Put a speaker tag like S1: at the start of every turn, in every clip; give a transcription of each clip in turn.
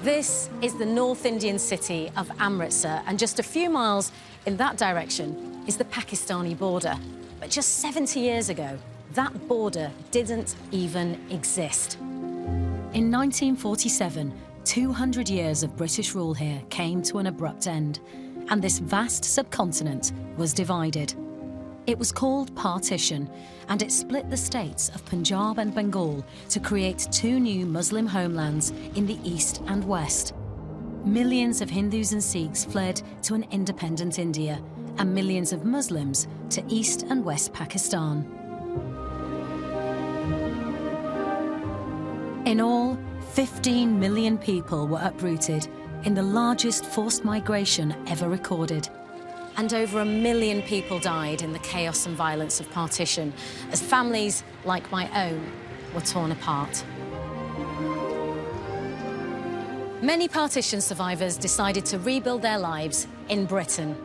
S1: This is the North Indian city of Amritsar, and just a few miles in that direction is the Pakistani border. But just 70 years ago, that border didn't even exist. In 1947, 200 years of British rule here came to an abrupt end, and this vast subcontinent was divided. It was called Partition, and it split the states of Punjab and Bengal to create two new Muslim homelands in the east and west. Millions of Hindus and Sikhs fled to an independent India, and millions of Muslims to East and West Pakistan. In all, 15 million people were uprooted in the largest forced migration ever recorded. And over 1 million people died in the chaos and violence of partition, as families like my own were torn apart. Many partition survivors decided to rebuild their lives in Britain.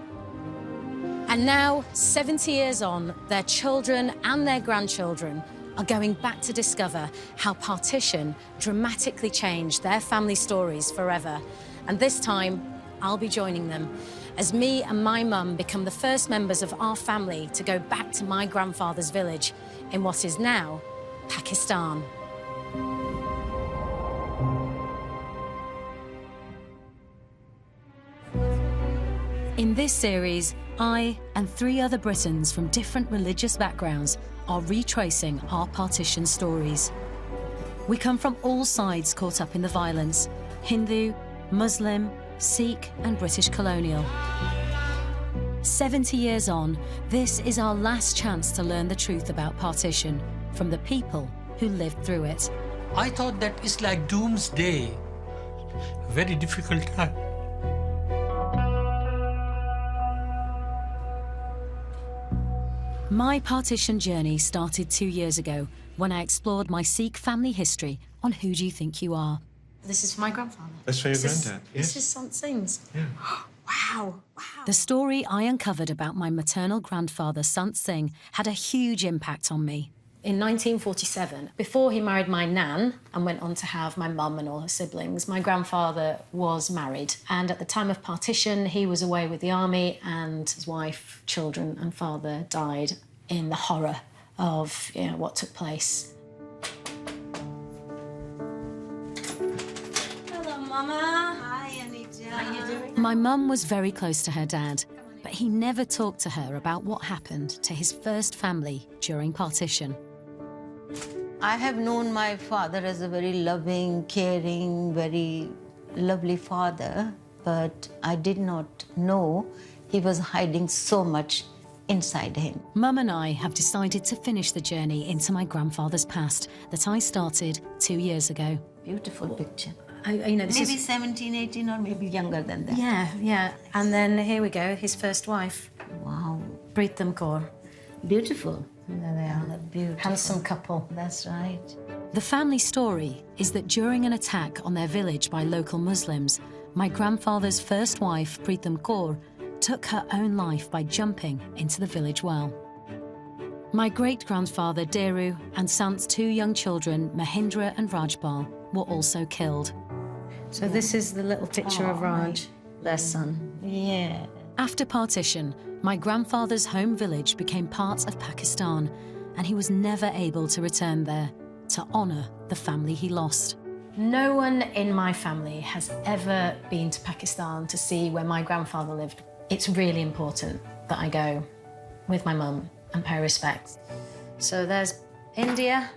S1: And now, 70 years on, their children and their grandchildren are going back to discover how partition dramatically changed their family stories forever. And this time, I'll be joining them as me and my mum become the first members of our family to go back to my grandfather's village in what is now Pakistan. In this series, I and 3 other Britons from different religious backgrounds are retracing our partition stories. We come from all sides caught up in the violence: Hindu, Muslim, Sikh and British colonial. 70 years on, this is our last chance to learn the truth about partition from the people who lived through it.
S2: I thought that it's like doomsday. Very difficult time.
S1: My partition journey started 2 years ago when I explored my Sikh family history on Who Do You Think You Are? This is for my grandfather.
S3: That's for your granddad. Yes.
S1: This is Sant Singh's.
S3: Yeah.
S1: Wow. The story I uncovered about my maternal grandfather, Sant Singh, had a huge impact on me. In 1947, before he married my nan and went on to have my mum and all her siblings, my grandfather was married. And at the time of partition, he was away with the army, and his wife, children and father died in the horror of what took place.
S4: Mama. Hi, Anita. How are you doing?
S1: My mum was very close to her dad, but he never talked to her about what happened to his first family during partition.
S4: I have known my father as a very loving, caring, very lovely father, but I did not know he was hiding so much inside him.
S1: Mum and I have decided to finish the journey into my grandfather's past that I started 2 years ago.
S4: Beautiful picture.
S1: This
S4: maybe 17, 18, or maybe younger than that.
S1: Yeah. And then here we go, his first wife.
S4: Wow.
S1: Preetham Kaur.
S4: Beautiful.
S1: There they are.
S4: Beautiful.
S1: Handsome couple.
S4: That's right.
S1: The family story is that during an attack on their village by local Muslims, my grandfather's first wife, Preetham Kaur, took her own life by jumping into the village well. My great-grandfather, Deru, and Sant's 2 young children, Mahindra and Rajpal, were also killed. So this is the little picture of Raj, their son.
S4: Yeah.
S1: After partition, my grandfather's home village became part of Pakistan, and he was never able to return there to honour the family he lost. No one in my family has ever been to Pakistan to see where my grandfather lived. It's really important that I go with my mum and pay respect. So there's India,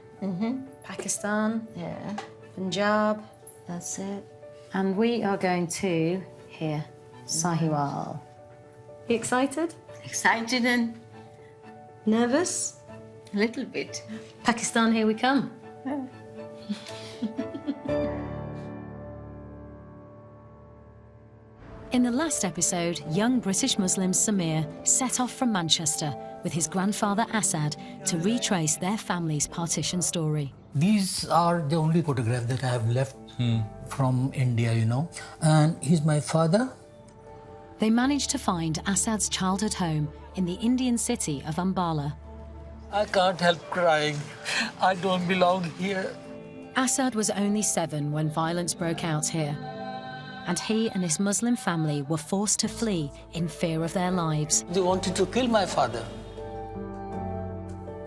S1: Pakistan,
S4: Yeah.
S1: Punjab,
S4: That's it.
S1: and we are going to here, Sahiwal. You excited?
S4: Excited and
S1: Nervous?
S4: a little bit.
S1: Pakistan, here we come. In the last episode, young British Muslim Samir set off from Manchester with his grandfather Asad to retrace their family's partition story.
S2: These are the only photographs that I have left from India, And he's my father.
S1: They managed to find Asad's childhood home in the Indian city of Ambala.
S2: I can't help crying. I don't belong here.
S1: Asad was only 7 when violence broke out here. and he and his Muslim family were forced to flee in fear of their lives.
S2: They wanted to kill my father.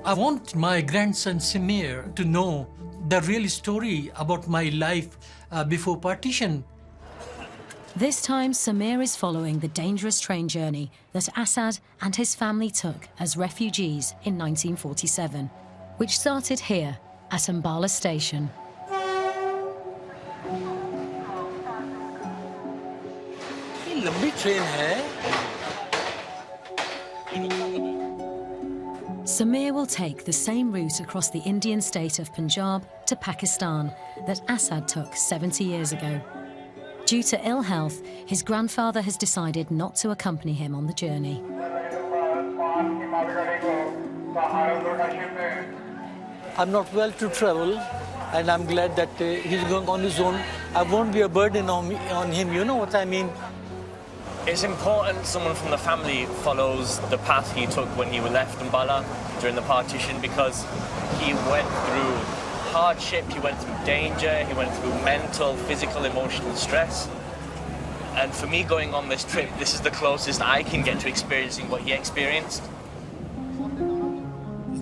S2: I want my grandson Samir to know the real story about my life before partition.
S1: This time, Samir is following the dangerous train journey that Asad and his family took as refugees in 1947, which started here at Ambala station.
S2: ये लंबी train है.
S1: Samir will take the same route across the Indian state of Punjab to Pakistan that Asad took 70 years ago. Due to ill health, his grandfather has decided not to accompany him on the journey.
S2: I'm not well to travel, and I'm glad that he's going on his own. I won't be a burden on him, you know what I mean?
S3: It's important someone from the family follows the path he took when he left Ambala during the partition, because he went through hardship, he went through danger, he went through mental, physical, emotional stress. And for me going on this trip, this is the closest I can get to experiencing what he experienced.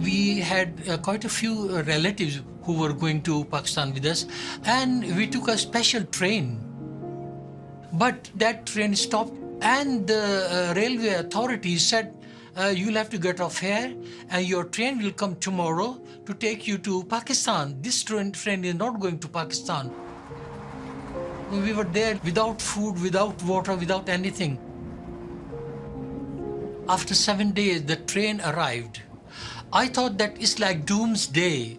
S2: We had quite a few relatives who were going to Pakistan with us, and we took a special train. But that train stopped, and the railway authorities said, you'll have to get off here, and your train will come tomorrow to take you to Pakistan. This train is not going to Pakistan. We were there without food, without water, without anything. After 7 days, the train arrived. I thought that it's like doomsday.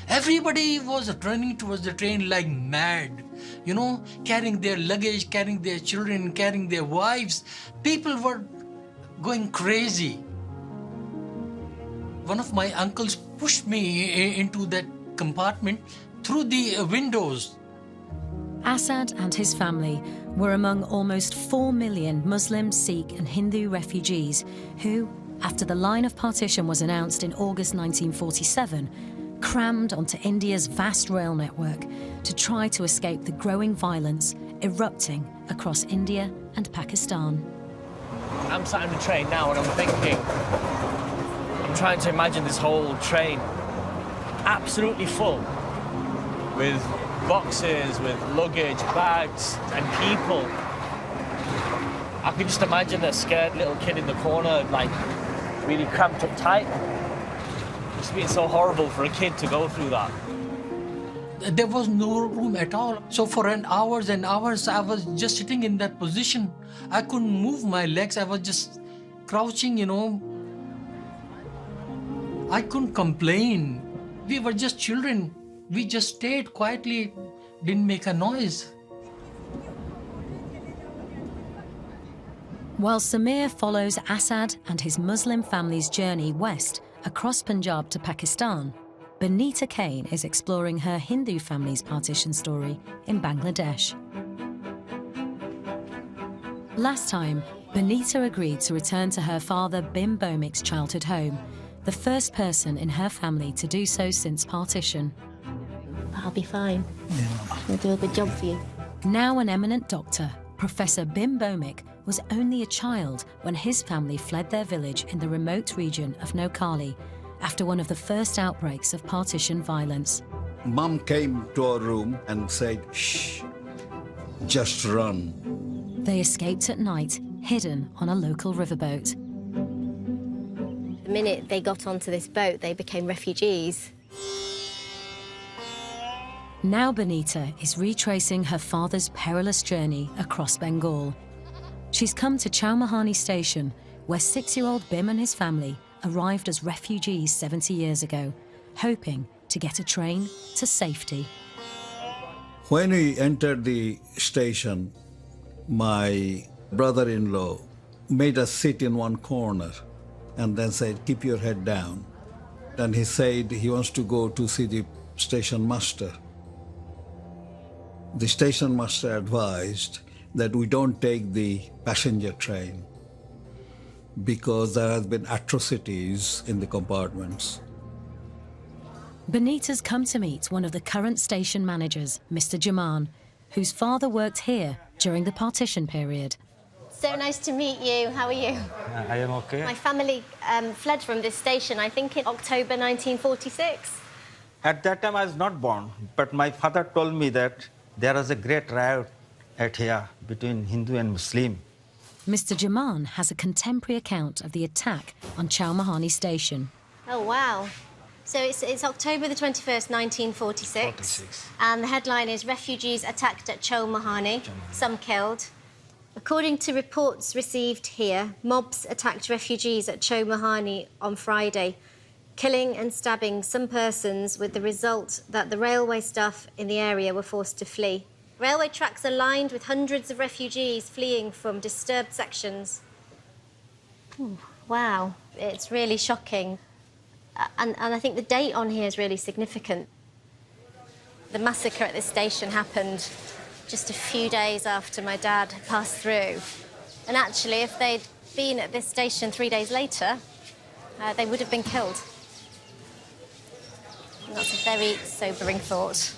S2: Everybody was running towards the train like mad, you know, carrying their luggage, carrying their children, carrying their wives. People were going crazy. One of my uncles pushed me into that compartment through the windows.
S1: Asad and his family were among almost 4 million Muslim, Sikh and Hindu refugees who, after the line of partition was announced in August 1947, crammed onto India's vast rail network to try to escape the growing violence erupting across India and Pakistan.
S3: I'm sat in the train now and I'm thinking, I'm trying to imagine this whole train absolutely full with boxes, with luggage, bags and people. I can just imagine a scared little kid in the corner, like really cramped up tight. It's been so horrible for a kid to go through that.
S2: There was no room at all. So for hours and hours, I was just sitting in that position. I couldn't move my legs. I was just crouching, you know. I couldn't complain. We were just children. We just stayed quietly, didn't make a noise.
S1: While Samir follows Asad and his Muslim family's journey west across Punjab to Pakistan, Binita Kane is exploring her Hindu family's partition story in Bangladesh. Last time, Binita agreed to return to her father Bim Bomik's childhood home, the first person in her family to do so since partition.
S5: I'll be fine. I'll do a good job for you.
S1: Now an eminent doctor, Professor Bim Bomik was only a child when his family fled their village in the remote region of Noakhali after one of the first outbreaks of partition violence.
S6: Mom came to our room and said, "Shh, just run."
S1: They escaped at night, hidden on a local riverboat.
S5: The minute they got onto this boat, they became refugees.
S1: Now Binita is retracing her father's perilous journey across Bengal. She's come to Chowmahani station, where 6-year-old Bim and his family arrived as refugees 70 years ago, hoping to get a train to safety.
S6: When we entered the station, my brother-in-law made us sit in one corner and then said, "Keep your head down." And he said he wants to go to see the station master. The station master advised that we don't take the passenger train because there has been atrocities in the compartments.
S1: Benita's come to meet one of the current station managers, Mr. Jaman, whose father worked here during the partition period.
S5: So nice to meet you. How are you?
S7: I am okay.
S5: My family fled from this station, I think, in October 1946.
S7: At that time, I was not born, but my father told me that there was a great riot at here between Hindu and Muslim.
S1: Mr. Jaman has a contemporary account of the attack on Chowmahani station.
S5: Oh, wow. So it's October the 21st, 1946. And the headline is Refugees Attacked at Chowmahani, some killed. According to reports received here, mobs attacked refugees at Chowmahani on Friday, killing and stabbing some persons with the result that the railway staff in the area were forced to flee. Railway tracks are lined with hundreds of refugees fleeing from disturbed sections. Ooh, wow, it's really shocking. And I think the date on here is really significant. The massacre at this station happened just a few days after my dad passed through. And actually, if they'd been at this station 3 days later, they would have been killed. And that's a very sobering thought.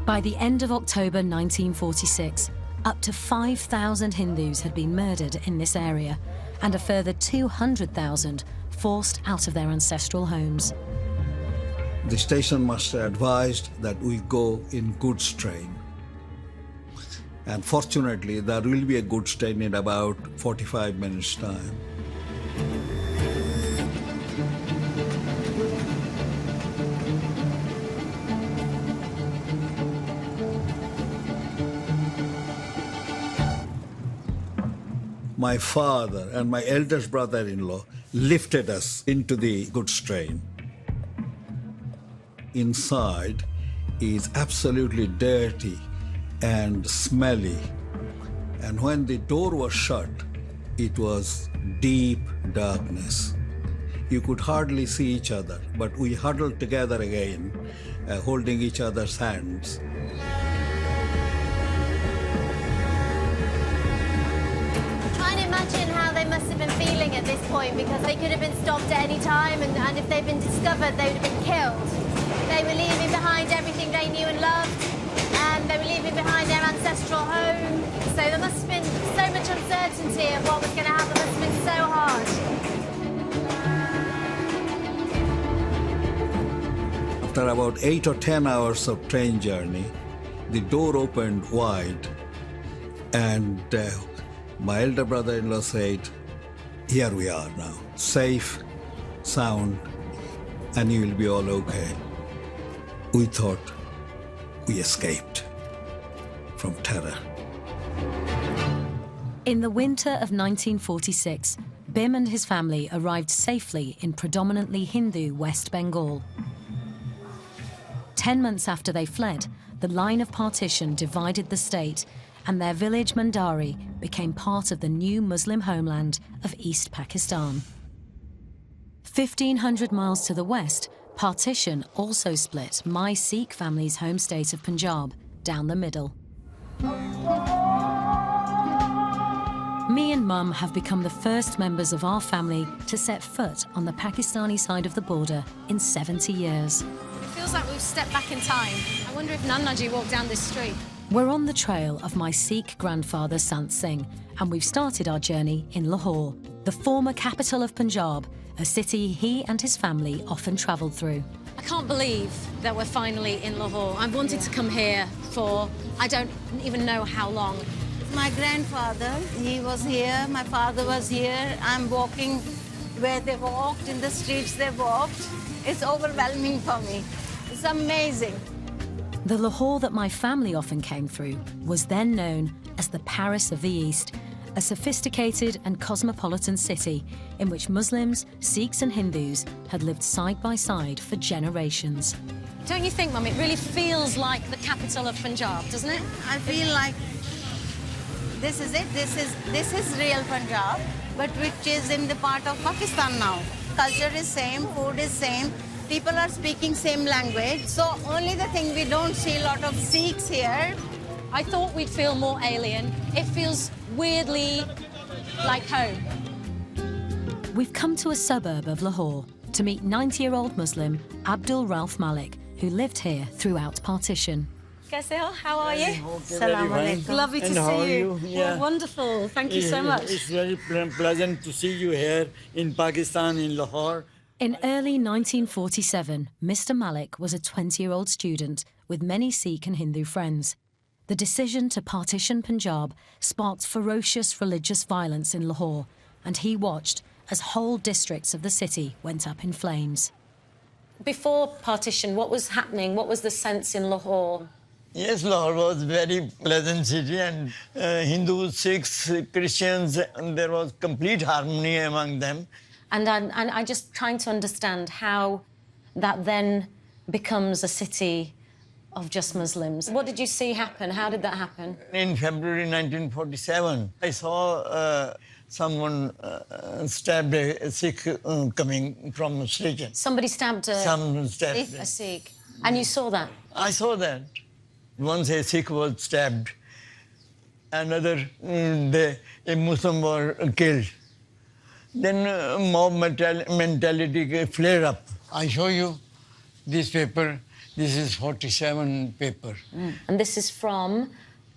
S1: By the end of October 1946, up to 5,000 Hindus had been murdered in this area, and a further 200,000 forced out of their ancestral homes.
S6: The station master advised that we go in goods train. And fortunately, there will be a goods train in about 45 minutes' time. My father and my eldest brother-in-law lifted us into the goods train. Inside is absolutely dirty and smelly. And when the door was shut, it was deep darkness. You could hardly see each other, but we huddled together again, holding each other's hands.
S5: Trying to imagine how they must have been feeling at this point, because they could have been stopped at any time, and if they'd been discovered, they would have been killed. They were leaving behind everything they knew and loved, and they were leaving behind their ancestral home. So there must have been so much uncertainty of what was going to happen. It must have been so hard.
S6: After about 8 or 10 hours of train journey, the door opened wide, and my elder brother-in-law said, "Here we are now, safe, sound, and you will be all okay." We thought we escaped from terror.
S1: In the winter of 1946, Bim and his family arrived safely in predominantly Hindu West Bengal. 10 months after they fled, the line of partition divided the state, and their village Mandari became part of the new Muslim homeland of East Pakistan. 1,500 miles to the west, partition also split my Sikh family's home state of Punjab down the middle. Me and Mum have become the first members of our family to set foot on the Pakistani side of the border in 70 years. It feels like we've stepped back in time. I wonder if Nanaji walked down this street. We're on the trail of my Sikh grandfather Sant Singh, and we've started our journey in Lahore, the former capital of Punjab, a city he and his family often travelled through. I can't believe that we're finally in Lahore. I've wanted to come here for I don't even know how long.
S4: My grandfather, he was here, my father was here. I'm walking where they walked, in the streets they walked. It's overwhelming for me. It's amazing.
S1: The Lahore that my family often came through was then known as the Paris of the East, a sophisticated and cosmopolitan city in which Muslims, Sikhs and Hindus had lived side by side for generations. Don't you think, Mum, it really feels like the capital of Punjab, doesn't it?
S4: I feel like this is it. This is real Punjab, but which is in the part of Pakistan now. Culture is same, food is same, people are speaking same language. So only the thing, we don't see a lot of Sikhs here.
S1: I thought we'd feel more alien. It feels weirdly like home. We've come to a suburb of Lahore to meet 90-year-old Muslim Abdul Rauf Malik, who lived here throughout partition. How are you?
S4: Salam alaikum.
S1: Lovely to
S8: And how are
S1: see
S8: you? Yeah.
S1: Oh, wonderful. Thank you so much.
S8: It's very pleasant to see you here in Pakistan, in Lahore.
S1: In early 1947, Mr. Malik was a 20-year-old student with many Sikh and Hindu friends. The decision to partition Punjab sparked ferocious religious violence in Lahore, and he watched as whole districts of the city went up in flames. Before partition, what was happening? What was the sense in Lahore?
S8: Yes, Lahore was a very pleasant city, and Hindus, Sikhs, Christians, and there was complete harmony among them.
S1: And I just trying to understand how that then becomes a city of just Muslims. What did you see happen? How did that happen?
S8: In February 1947, I saw someone stabbed a Sikh coming from the station.
S1: Somebody stabbed
S8: Someone stabbed
S1: a Sikh. And you saw that?
S8: I saw that. Once a Sikh was stabbed, another, a Muslim was killed. Then mob mentality flared up. I show you this paper. This is 47 paper.
S1: And this is from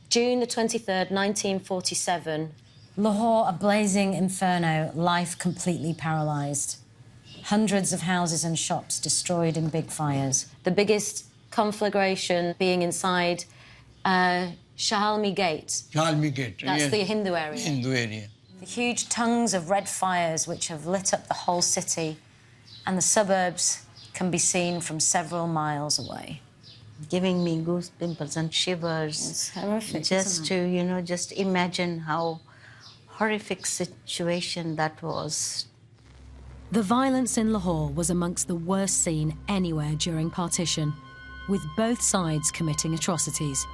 S1: June the 23rd, 1947. Lahore, a blazing inferno, life completely paralysed. Hundreds of houses and shops destroyed in big fires. The biggest conflagration being inside Shahalmi Gate.
S8: Shahalmi Gate.
S1: That's
S8: yes.
S1: the Hindu area.
S8: Hindu area.
S1: The huge tongues of red fires which have lit up the whole city, and the suburbs can be seen from several miles away.
S4: Giving me goosebumps and shivers.
S1: It's horrific,
S4: Just
S1: isn't it?
S4: to, just imagine how horrific situation that was.
S1: The violence in Lahore was amongst the worst seen anywhere during partition, with both sides committing atrocities.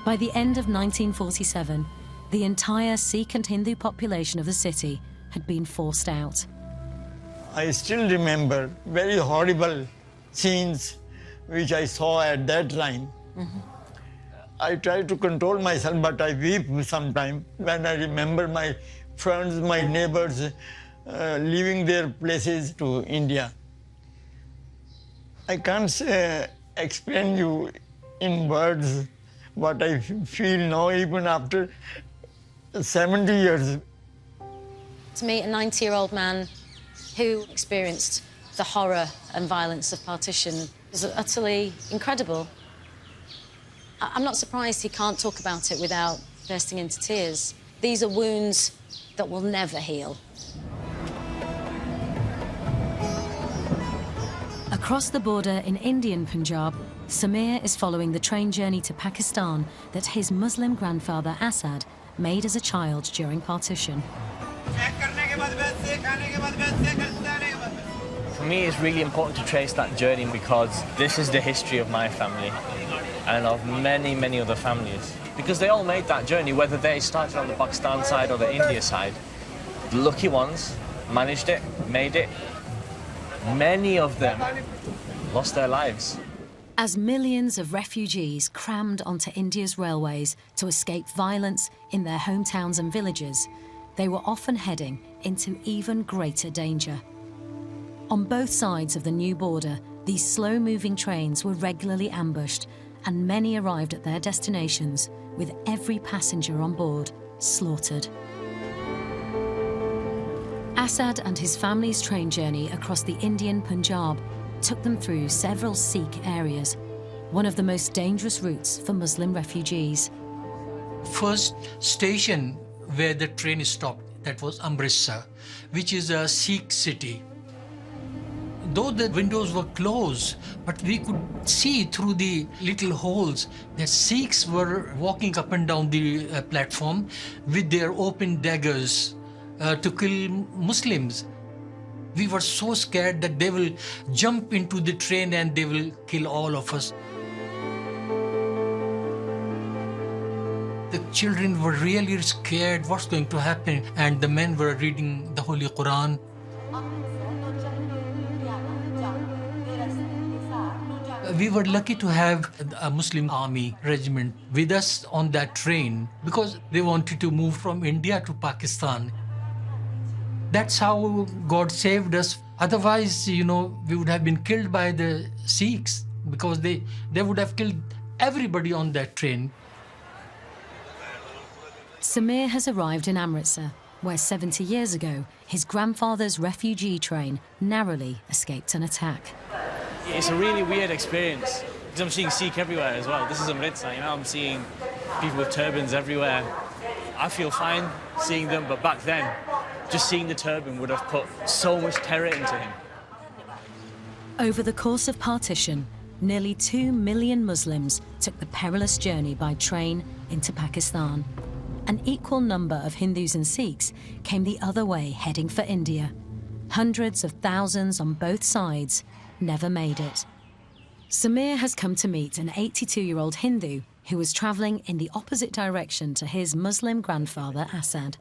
S1: By the end of 1947, the entire Sikh and Hindu population of the city had been forced out.
S8: I still remember very horrible scenes which I saw at that time. I try to control myself, but I weep sometimes when I remember my friends, my neighbors leaving their places to India. I can't explain you in words what I feel now, even after 70 years.
S1: To meet a 90-year-old man who experienced the horror and violence of partition is utterly incredible. I'm not surprised he can't talk about it without bursting into tears. These are wounds that will never heal. Across the border in Indian Punjab, Samir is following the train journey to Pakistan that his Muslim grandfather Asad made as a child during partition.
S3: For me, it's really important to trace that journey because this is the history of my family and of many, many other families. Because they all made that journey, whether they started on the Pakistan side or the India side. The lucky ones managed it, made it. Many of them lost their lives.
S1: As millions of refugees crammed onto India's railways to escape violence in their hometowns and villages, they were often heading into even greater danger. On both sides of the new border, these slow-moving trains were regularly ambushed, and many arrived at their destinations with every passenger on board slaughtered. Asad and his family's train journey across the Indian Punjab took them through several Sikh areas, one of the most dangerous routes for Muslim refugees.
S2: First station where the train stopped, that was Amritsar, which is a Sikh city. Though the windows were closed, but we could see through the little holes that Sikhs were walking up and down the platform with their open daggers to kill Muslims. We were so scared that they will jump into the train and they will kill all of us. The children were really scared what's going to happen, and the men were reading the Holy Quran. We were lucky to have a Muslim army regiment with us on that train because they wanted to move from India to Pakistan. That's how God saved us. Otherwise, we would have been killed by the Sikhs because they would have killed everybody on that train.
S1: Samir has arrived in Amritsar, where 70 years ago, his grandfather's refugee train narrowly escaped an attack.
S3: It's a really weird experience, because I'm seeing Sikh everywhere as well. This is Amritsar, you know, I'm seeing people with turbans everywhere. I feel fine seeing them, but back then, just seeing the turban would have put so much terror into him.
S1: Over the course of partition, nearly 2 million Muslims took the perilous journey by train into Pakistan. An equal number of Hindus and Sikhs came the other way, heading for India. Hundreds of thousands on both sides never made it. Samir has come to meet an 82-year-old Hindu who was travelling in the opposite direction to his Muslim grandfather, Asad.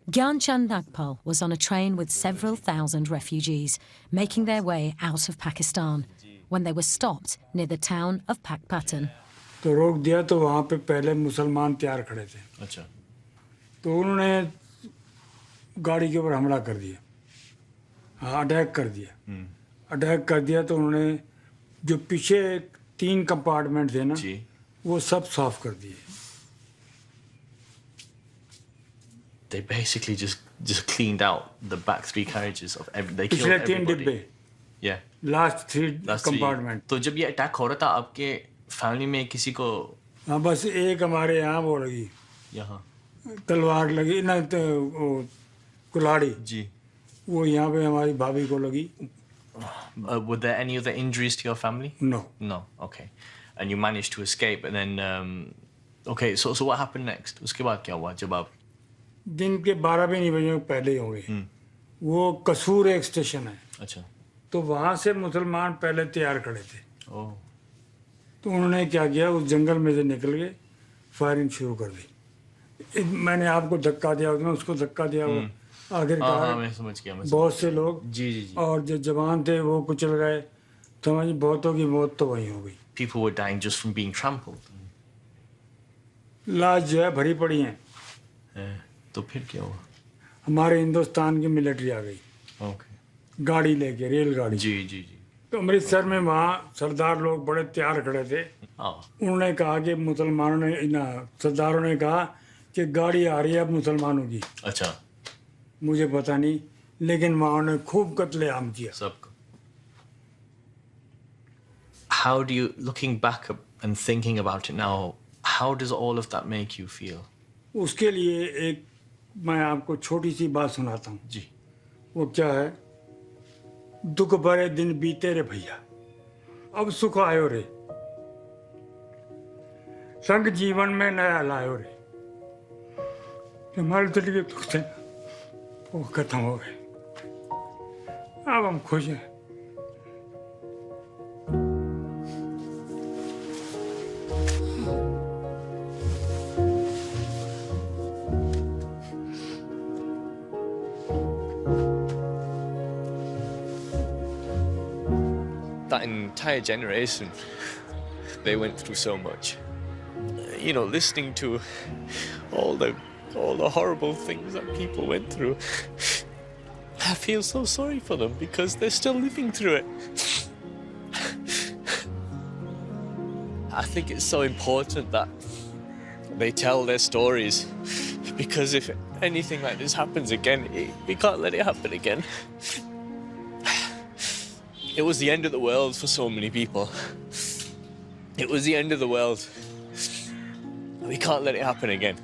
S1: Gyanchand Nagpal was on a train with several thousand refugees, making their way out of Pakistan, when they were stopped near the town of Pakpatan.
S9: तो रोक दिया तो वहाँ पे पहले मुसलमान तैयार खड़े थे।
S3: अच्छा।
S9: तो उन्होंने गाड़ी के ऊपर हमला कर दिया, हाँ अटैक कर दिया। अटैक कर दिया तो उन्होंने जो पीछे 3 कंपार्टमेंट थे ना, वो सब साफ कर दिए।
S3: They basically just cleaned out the back 3 carriages of every. They killed
S9: पिछले 3
S3: everybody.
S9: डिब्बे।
S3: Yeah.
S9: Last 3 compartment.
S3: तो जब ये अटैक हो रहा था, आपके फैमिली में किसी को?
S9: हाँ बस एक हमारे यहाँ वो लगी।
S3: यहाँ।
S9: तलवार लगी ना, तो कुल्हाड़ी।
S3: जी।
S9: वो यहाँ पे हमारी भाभी को लगी।
S3: Were there any other injuries to your family?
S9: No.
S3: No. Okay. And you managed to escape, and then okay. So what happened next? उसके बाद क्या हुआ जब आप?
S9: दिन के 12 भी नहीं बजे पहले ही होंगे। वो कसूर एक स्टेशन है।
S3: अच्छा।
S9: तो वहाँ से मुसलमान पहले तैयार खड़े थे।
S3: ओह।
S9: तो उन्होंने क्या किया, उस जंगल में से निकल के फायरिंग शुरू कर दी। मैंने आपको धक्का दिया, उसने उसको धक्का दिया। आखिरकार
S3: मैं समझ गया।
S9: बहुत से लोग
S3: जी।
S9: और जो जवान थे वो कुचल गए। समझ, बहुतों की मौत तो वहीं हो गई।
S3: People were dying just from being trampled.
S9: लाश जो है भरी पड़ी हैं।
S3: तो फिर क्या हुआ?
S9: हमारे हिंदुस्तान की मिलिट्री आ गई।
S3: ओके।
S9: गाड़ी लेके, रेलगाड़ी।
S3: जी।
S9: तो अमृतसर में वहाँ सरदार लोग बड़े तैयार खड़े थे। उन्होंने कहा कि मुसलमानों ने, सरदारों ने कहा कि गाड़ी आ रही है अब मुसलमानों की।
S3: अच्छा।
S9: मुझे पता नहीं, लेकिन वहाँ उन्होंने खूब कत्लेआम किया
S3: सबको। How do you, looking back and thinking about it now, how does all of that make you feel?
S9: उसके लिए एक मैं आपको छोटी सी बात सुनाता हूँ।
S3: जी।
S9: वो क्या है? दुख भरे दिन बीते रे भैया, अब सुख आयो रे, संग जीवन में नया लायो रे। हमारे दिल के दुख थे वो खत्म हो गए, अब हम खुश हैं।
S10: That entire generation, they went through so much. You know, listening to all the horrible things that people went through, I feel so sorry for them because they're still living through it. I think it's so important that they tell their stories, because if anything like this happens again, we can't let it happen again. It was the end of the world for so many people. It was the end of the world. We can't let it happen again.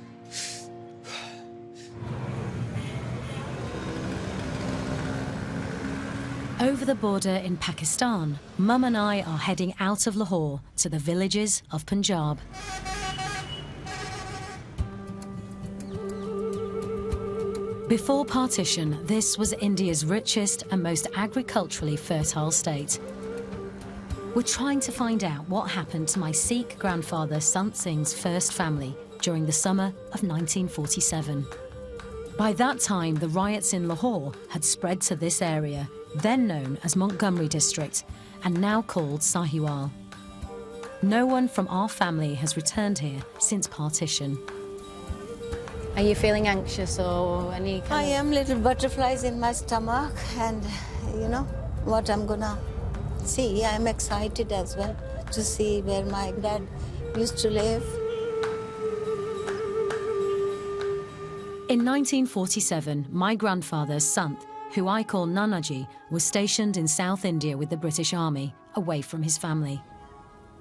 S1: Over the border in Pakistan, Mum and I are heading out of Lahore to the villages of Punjab. Before partition, this was India's richest and most agriculturally fertile state. We're trying to find out what happened to my Sikh grandfather Sant Singh's first family during the summer of 1947. By that time, the riots in Lahore had spread to this area, then known as Montgomery District, and now called Sahiwal. No one from our family has returned here since partition.
S11: Are you feeling anxious or any
S4: I am little butterflies in my stomach, and you know what I'm gonna see. I'm excited as well. to see where my dad used to live.
S1: In 1947, my grandfather, Sant, who I call Nanaji, was stationed in South India with the British Army, away from his family.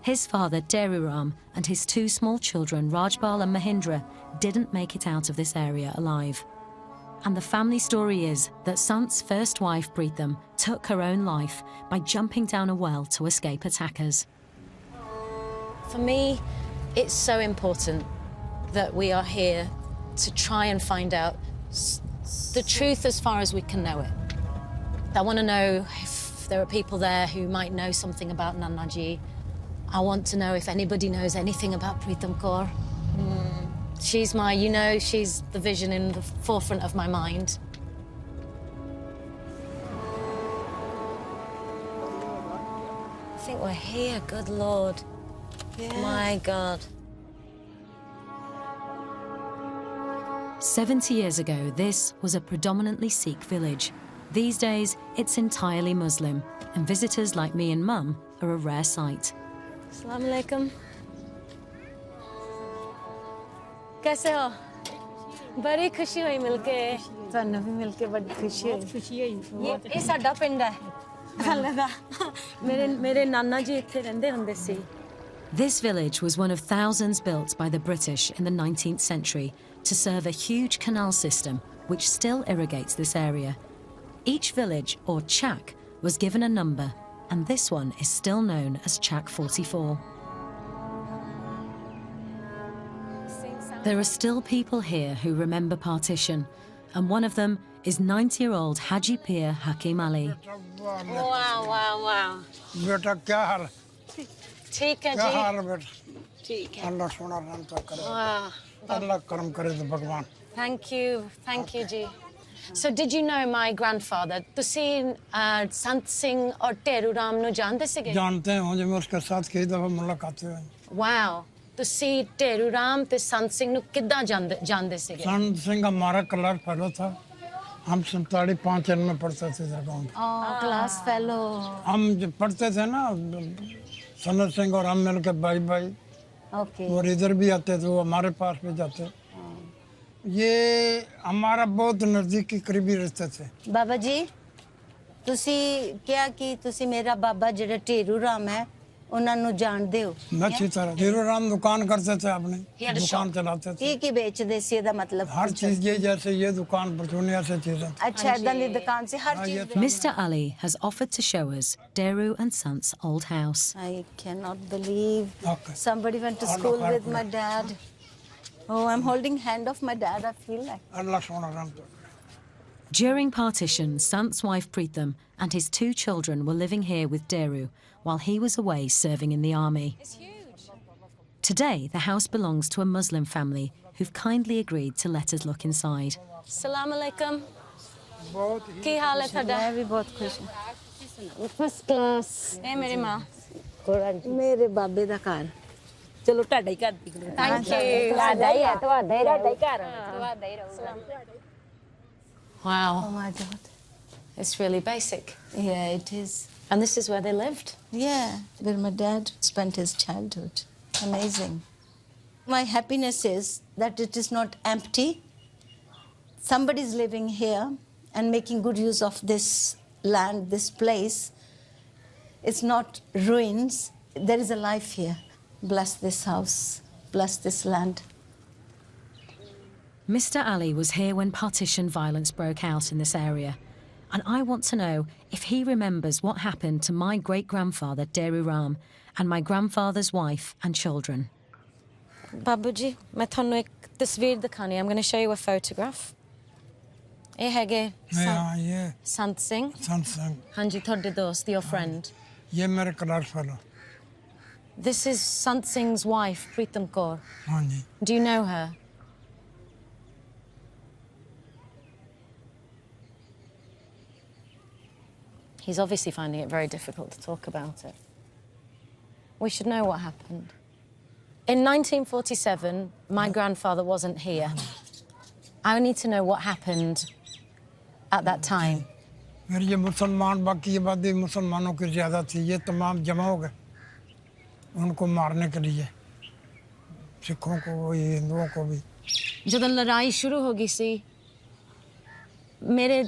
S1: His father, Deruram, and his two small children, Rajpal and Mahindra, didn't make it out of this area alive. And the family story is that Sant's first wife, Preetham, took her own life by jumping down a well to escape attackers. For me, it's so important that we are here to try and find out the truth as far as we can know it. I want to know if there are people there who might know something about Nanaji. I want to know if anybody knows anything about Preetham Kaur. She's my, she's the vision in the forefront of my mind. I think we're here, good Lord. Yeah. My God. 70 years ago, this was a predominantly Sikh village. These days, it's entirely Muslim, and visitors like me and Mum are a rare sight. Assalamu alaikum. कैसे हो? बड़ी खुशी हुई मिलके।
S4: ਤੁਹਾਨੂੰ ਵੀ ਮਿਲ ਕੇ ਬੜੀ ਖੁਸ਼ੀ ਹੋਈ।
S1: खुशी हुई। ये साडा पिंड है। लगा। मेरे नाना जी इत्थे रहंदे हुंदे सी। This village was one of thousands built by the British in the 19th century to serve a huge canal system which still irrigates this area. Each village, or chak, was given a number, and this one is still known as Chak 44. There are still people here who remember partition, and one of them is 90-year-old Haji Pir Hakim Ali.
S12: Wow, wow, wow.
S13: बेटा क्या हाल है?
S12: ठीक है
S13: क्या
S12: जी।
S13: हाल है बेटा?
S12: ठीक है।
S13: अल्लाह सोना राम तो करे।
S12: Wow.
S13: अल्लाह करम करे तो भगवान।
S1: Thank you, Ji. So did you know my grandfather? ਤੁਸੀਂ ਸੰਤ ਸਿੰਘ ਔਰ ਟੇਰੂ ਰਾਮ ਨੂੰ ਜਾਣਦੇ ਸੀਗੇ?
S13: जानते हैं मुझे, मैं उसके साथ कई दफा मुलाकात हुई।
S1: Wow. ਤੁਸੀਂ ਟੇਰੂ ਰਾਮ ਤੇ ਸੰਤ ਸਿੰਘ ਨੂੰ ਕਿੱਦਾਂ ਜਾਣਦੇ ਸੀਗੇ?
S13: संत सिंह हमारा क्लास फेलो था। हम 5 में पढ़ते थे दरगाह में।
S4: Class fellow.
S13: हम जब पढ़ते थे ना, संत सिंह और हम मिलकर भाई
S4: ओके।
S13: और इधर भी आते थे, वो हमारे पास भी जाते। ये हमारा बहुत नजदीकी करीबी रिश्ते थे।
S4: बाबा जी, ਤੁਸੀਂ ਕਿਹਾ ਕਿ ਤੁਸੀਂ ਮੇਰਾ ਬਾਬਾ ਜਿਹੜਾ ਢੇਰੂ ਰਾਮ ਹੈ ਉਹਨਾਂ ਨੂੰ ਜਾਣਦੇ ਹੋ?
S13: अच्छी तरह हीरो राम दुकान करते थे अपने, दुकान चलाते थे।
S4: ਕੀ ਵੇਚਦੇ ਸੀ ਇਹਦਾ ਮਤਲਬ?
S13: हर चीज ये, जैसे ये दुकान परचूनिया से चीजें।
S4: ਅੱਛਾ, ਇਦਾਂ ਦੀ ਦੁਕਾਨ ਸੀ ਹਰ ਚੀਜ਼।
S1: Mr. Ali has offered to show us Deru and Sant's old house.
S4: I cannot believe somebody went to school with my dad. Oh, I'm holding hand of my dad, I feel like.
S13: अल्लाह सोना राम तो।
S1: During partition, Sant's wife Preetham and his two children were living here with Deru while he was away serving in the army. It's huge. Today, the house belongs to a Muslim family who've kindly agreed to let us look inside. Assalamu alaikum. Ki haal hai thada?
S4: मैं भी बहुत खुश हूँ।
S12: First class.
S1: Hey, मेरी माँ.
S4: मेरे बाबे दा घर।
S12: चलो ਤੁਹਾਡਾ ਹੀ ਘਰ ਦਿਖ ਰਿਹਾ।
S1: Thank you.
S12: ਤੁਹਾਡਾ ਹੀ ਹੈ, ਤੁਹਾਡਾ ਹੀ ਘਰ। ਤੁਹਾਡਾ ਹੀ ਰਹੂਗਾ।
S1: Wow.
S4: Oh my God.
S1: It's really basic.
S4: Yeah, it is.
S1: And this is where they lived?
S4: Yeah, where my dad spent his childhood. Amazing. My happiness is that it is not empty. Somebody's living here and making good use of this land, this place. It's not ruins. There is a life here. Bless this house. Bless this land.
S1: Mr. Ali was here when partition violence broke out in this area. And I want to know if he remembers what happened to my great-grandfather, Deru Ram, and my grandfather's wife and children. Babuji, मैं थानू एक तस्वीर दिखानी है. I'm going to show you a photograph. ये हैगे
S13: ये
S1: संत सिंह.
S13: संत सिंह.
S1: हाँ जी, थोड़े दोस्त, your friend.
S13: ये मेरे class fellow.
S1: This is Sant Singh's wife, Preetham Kaur.
S13: हाँ जी।
S1: Do you know her? He's obviously finding it very difficult to talk about it. We should know what happened. In 1947, my grandfather wasn't here. I need to know what happened at that time.
S13: फिर ये मुसलमान, बाकी आबादी मुसलमानों की ज़्यादा थी, ये तमाम जमा हो गए उनको मारने के लिए, सिखों को भी हिंदुओं को भी।
S1: ਜਦੋਂ ਲੜਾਈ ਸ਼ੁਰੂ ਹੋ ਗਈ ਸੀ ਮੇਰੇ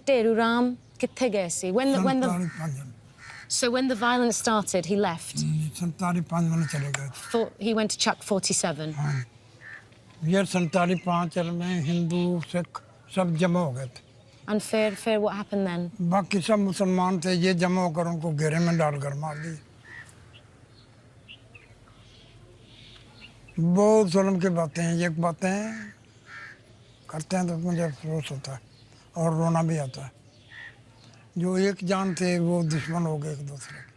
S1: ਢੇਰੂ ਰਾਮ ਕਿੱਥੇ ਗਏ ਸੀ? So when the violence started, he left.
S13: 47 में चले गए थे।
S1: He went to Chuck 47.
S13: ये 47 में हिंदू सिख सब जमा हो गए थे।
S1: And fear, what happened then?
S13: बाकी सब मुसलमान थे, ये जमा होकर उनको घेरे में डालकर मार दिए। बहुत जुल्म की बातें हैं, ये बातें करते हैं तो मुझे अफसोस होता है और रोना भी आता है। जो एक जान थे वो दुश्मन हो गए एक दूसरे के।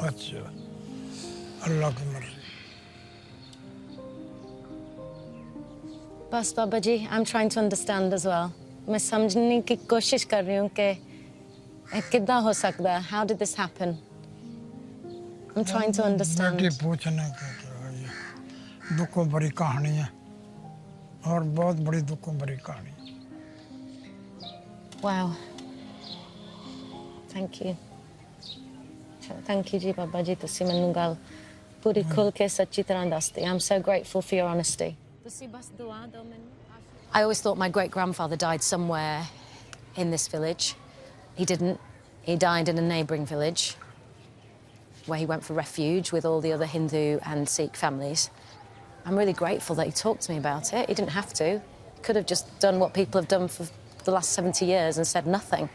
S13: अच्छा, अल्लाह की मर्जी।
S1: बस बाबा जी, I'm trying to understand as well. मैं समझने की कोशिश कर रही हूँ कि कितना हो सकता है? How did this happen? I'm trying to understand.
S13: बेटी पूछने के ये दुखों भरी कहानी है और बहुत बड़ी दुखों भरी कहानी है।
S1: Wow. Thank you. Thank you जी बाबा जी, तुसी मैनू गल पूरी खुल के सच्ची तरह दसदी। I'm so grateful for your honesty. I always thought my great-grandfather died somewhere in this village. He didn't. He died in a neighbouring village where he went for refuge with all the other Hindu and Sikh families. I'm really grateful that he talked to me about it. He didn't have to. He could have just done what people have done for the last 70 years and said nothing.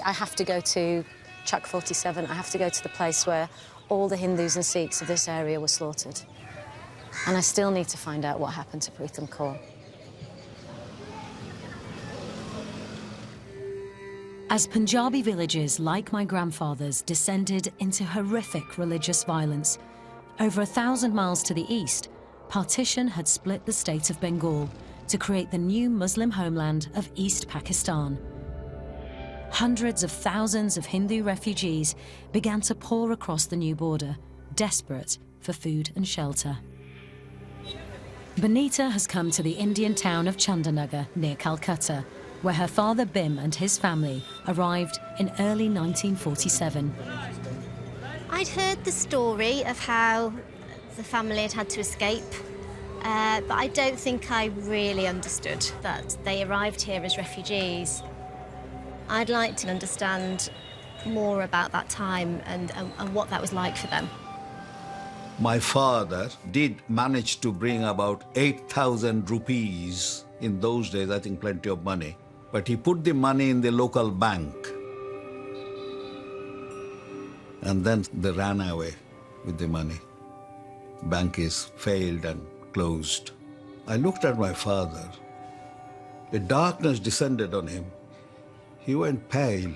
S1: I have to go to Chuck 47. I have to go to the place where all the Hindus and Sikhs of this area were slaughtered. And I still need to find out what happened to Pritam Kaur. As Punjabi villages, like my grandfather's, descended into horrific religious violence, over 1,000 miles to the east, partition had split the state of Bengal to create the new Muslim homeland of East Pakistan. Hundreds of thousands of Hindu refugees began to pour across the new border, desperate for food and shelter. Binita has come to the Indian town of Chandanagar near Calcutta, where her father Bim and his family arrived in early 1947.
S5: I'd heard the story of how the family had to escape, but I don't think I really understood that they arrived here as refugees. I'd like to understand more about that time and what that was like for them.
S6: My father did manage to bring about 8,000 rupees. In those days, I think plenty of money. But he put the money in the local bank. And then they ran away with the money. Bank is failed and closed. I looked at my father. A darkness descended on him. He went pale.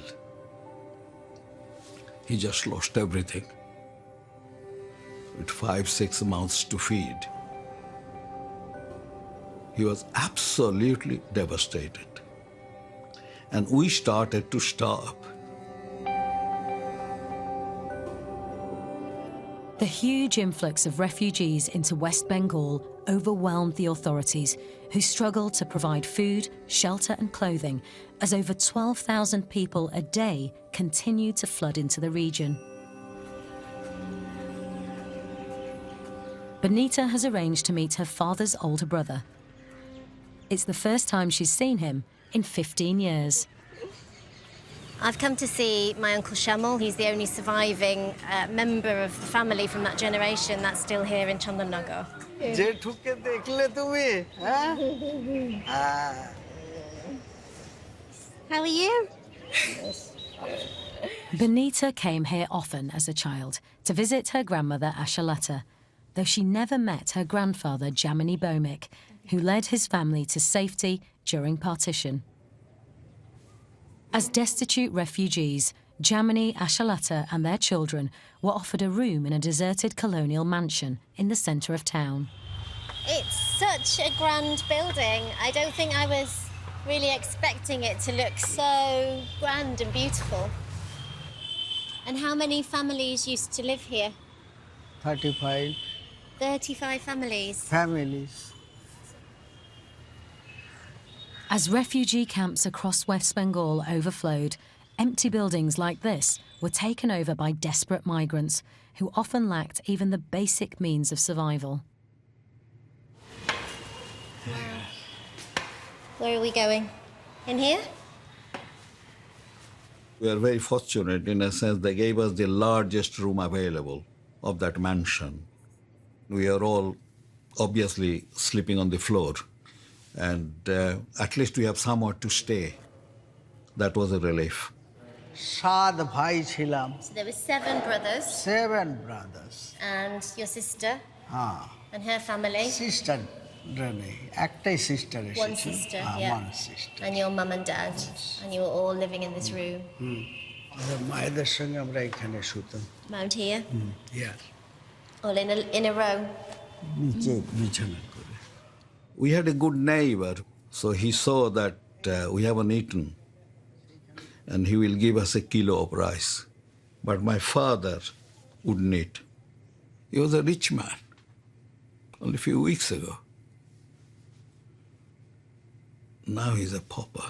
S6: He just lost everything. With 5-6 mouths to feed. He was absolutely devastated. And we started to stop.
S1: The huge influx of refugees into West Bengal overwhelmed the authorities, who struggled to provide food, shelter and clothing, as over 12,000 people a day continued to flood into the region. Binita has arranged to meet her father's older brother. It's the first time she's seen him in 15 years.
S5: I've come to see my Uncle Shamal. He's the only surviving member of the family from that generation that's still here in Chandanagar. How are you?
S1: Binita came here often as a child to visit her grandmother Ashalata, though she never met her grandfather Jamini Bomik, who led his family to safety during partition. As destitute refugees, Jamini, Ashalata and their children were offered a room in a deserted colonial mansion in the centre of town.
S5: It's such a grand building. I don't think I was really expecting it to look so grand and beautiful. And how many families used to live here?
S14: 35
S5: 35 families.
S14: families.
S1: As refugee camps across West Bengal overflowed, empty buildings like this were taken over by desperate migrants who often lacked even the basic means of survival.
S5: Where are we going? In here?
S6: We are very fortunate in a sense they gave us the largest room available of that mansion. We are all obviously sleeping on the floor, and at least we have somewhere to stay. That was a relief.
S14: 7 bhai ছিলাম,
S5: So there were 7 brothers
S14: 7 brothers.
S5: and your sister
S14: Ah,
S5: and her family.
S14: sister Rani, একটাই sister
S5: One
S14: এসেছে।
S5: sister,
S14: Ah,
S5: yeah.
S14: one sister.
S5: And your mum and dad. And you were all living in this room.
S14: আমাদের মায়েদের সঙ্গে আমরা এখানে শুতাম।
S5: Round here.
S14: Yes.
S5: All in a row.
S14: নিচে বিছানা করে।
S6: We had a good neighbor, so he saw that we haven't eaten, and he will give us a kilo of rice. But my father wouldn't eat. He was a rich man, only a few weeks ago. Now he's a pauper,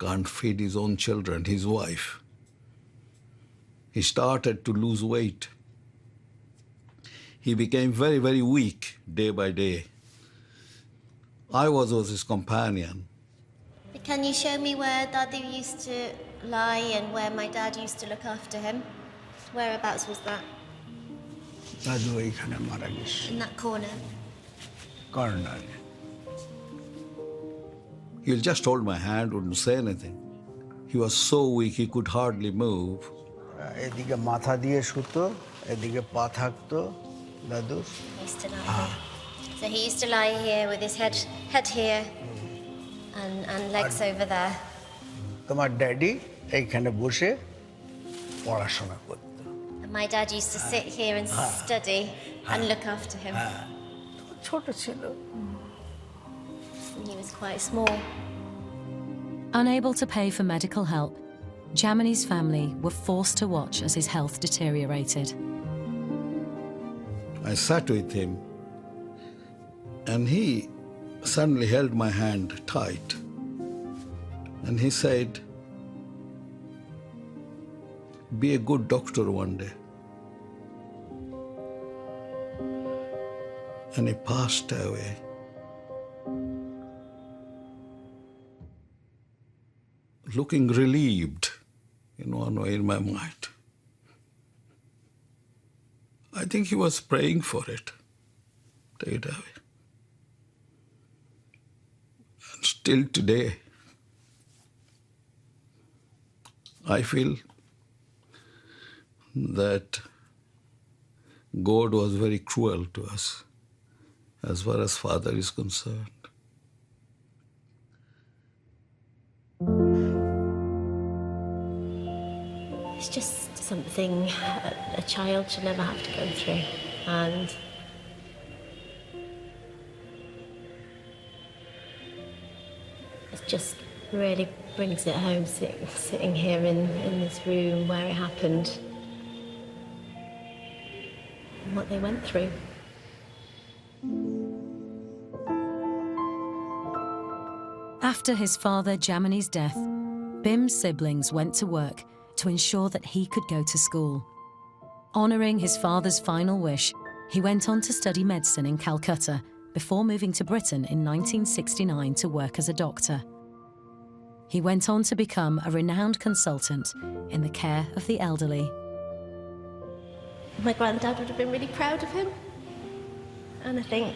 S6: can't feed his own children, his wife. He started to lose weight. He became very, very weak day by day. I was his companion.
S5: Can you show me where Dadu used to lie and where my dad used to look after him? Whereabouts was that?
S14: দাদু এইখানে মারা গেছে।
S5: In that corner.
S14: কর্নারে।
S6: He'll just hold my hand, wouldn't say anything. He was so weak he could hardly move.
S14: এদিকে মাথা দিয়ে শুতো, এদিকে পা থাকতো দাদু।
S5: He used to lie here. So he used to lie here with his head here and legs over there.
S14: তোমার daddy এইখানে বসে পড়াশোনা করতো।
S5: And my dad used to sit here and study and look after him.
S14: ছোট ছিল।
S5: And he was quite small.
S1: Unable to pay for medical help, Jamini's family were forced to watch as his health deteriorated.
S6: I sat with him, and he suddenly held my hand tight. And he said, "Be a good doctor one day." And he passed away. Looking relieved in one way in my mind. I think he was praying for it. Take it away. And still today, I feel that God was very cruel to us as far as father is concerned.
S5: It's just something a child should never have to go through. And it just really brings it home sitting here in this room where it happened and what they went through.
S1: After his father Jamini's death, Bim's siblings went to work to ensure that he could go to school. Honouring his father's final wish, he went on to study medicine in Calcutta before moving to Britain in 1969 to work as a doctor. He went on to become a renowned consultant in the care of the elderly.
S5: My granddad would have been really proud of him. And I think